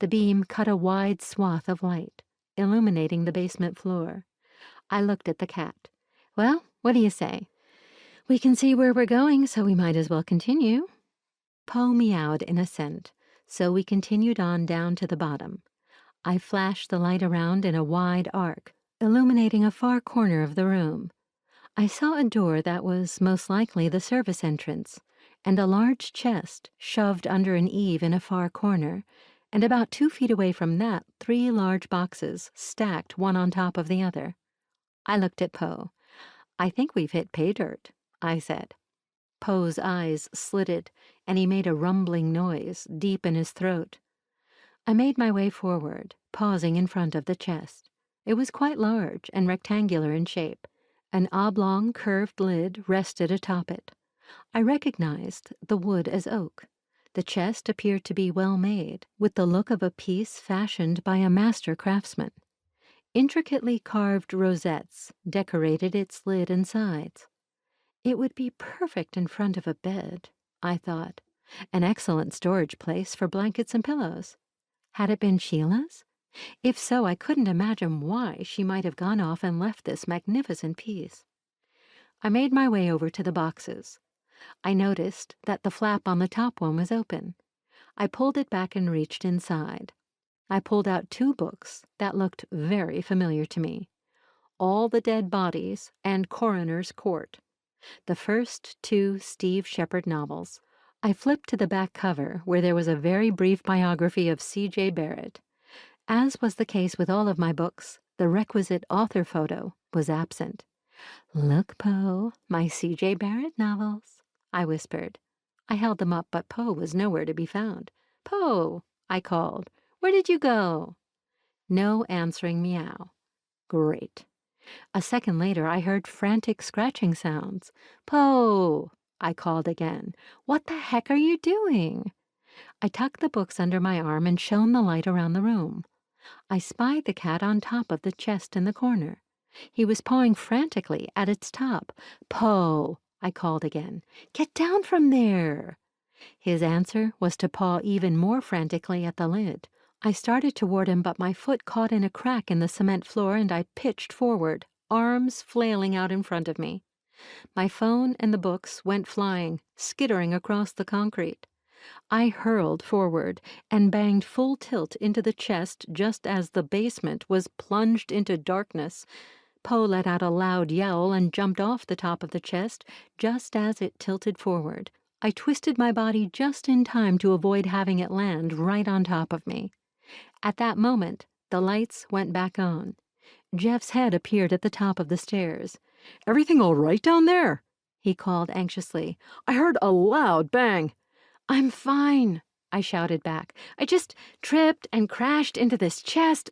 The beam cut a wide swath of light, illuminating the basement floor. I looked at the cat. "Well, what do you say? We can see where we're going, so we might as well continue." Poe meowed in assent, so we continued on down to the bottom. I flashed the light around in a wide arc, illuminating a far corner of the room. I saw a door that was most likely the service entrance, and a large chest shoved under an eave in a far corner, and about 2 feet away from that, 3 large boxes stacked one on top of the other. I looked at Poe. "I think we've hit pay dirt," I said. Poe's eyes slitted, and he made a rumbling noise deep in his throat. I made my way forward, pausing in front of the chest. It was quite large and rectangular in shape. An oblong, curved lid rested atop it. I recognized the wood as oak. The chest appeared to be well made, with the look of a piece fashioned by a master craftsman. Intricately carved rosettes decorated its lid and sides. It would be perfect in front of a bed, I thought. An excellent storage place for blankets and pillows. Had it been Sheila's? If so, I couldn't imagine why she might have gone off and left this magnificent piece. I made my way over to the boxes. I noticed that the flap on the top one was open. I pulled it back and reached inside. I pulled out 2 books that looked very familiar to me. All the Dead Bodies and Coroner's Court. The first 2 Steve Sheppard novels. I flipped to the back cover, where there was a very brief biography of C.J. Barrett. As was the case with all of my books, the requisite author photo was absent. "Look, Poe, my C.J. Barrett novels," I whispered. I held them up, but Poe was nowhere to be found. "Poe," I called, "where did you go?" No answering meow. Great. A second later, I heard frantic scratching sounds. "Poe," I called again. "What the heck are you doing?" I tucked the books under my arm and shone the light around the room. I spied the cat on top of the chest in the corner. He was pawing frantically at its top. "Poe," I called again. "Get down from there." His answer was to paw even more frantically at the lid. I started toward him, but my foot caught in a crack in the cement floor and I pitched forward, arms flailing out in front of me. My phone and the books went flying, skittering across the concrete. I hurled forward and banged full tilt into the chest just as the basement was plunged into darkness. Poe let out a loud yowl and jumped off the top of the chest just as it tilted forward. I twisted my body just in time to avoid having it land right on top of me. At that moment, the lights went back on. Jeff's head appeared at the top of the stairs. "Everything all right down there?" he called anxiously. "I heard a loud bang." "I'm fine," I shouted back. "I just tripped and crashed into this chest."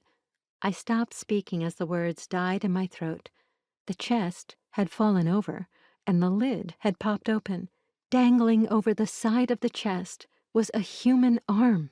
I stopped speaking as the words died in my throat. The chest had fallen over, and the lid had popped open. Dangling over the side of the chest was a human arm.